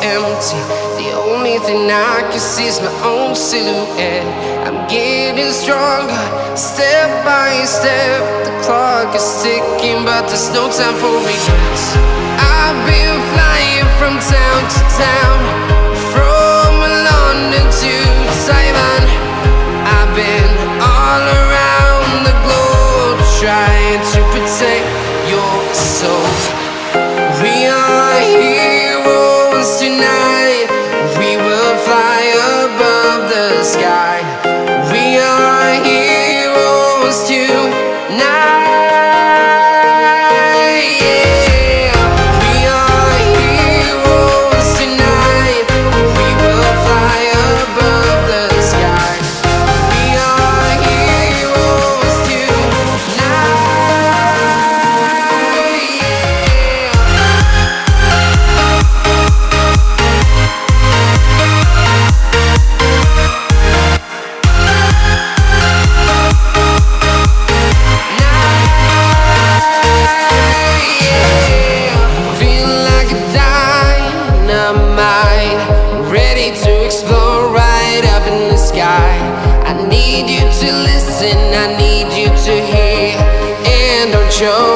empty. The only thing I can see is my own silhouette. I'm getting stronger, step by step. The clock is ticking, but there's no time for regrets. I've been flying from town to town, from London to Taiwan. I've been all around the globe, trying to protect your soul. We are heroes tonight. We will fly above the sky. We are heroes tonight. Yeah. We are heroes tonight. We will fly above the sky. We are heroes tonight. Ready to explore right up in the sky. I need you to listen, I need you to hear, and don't show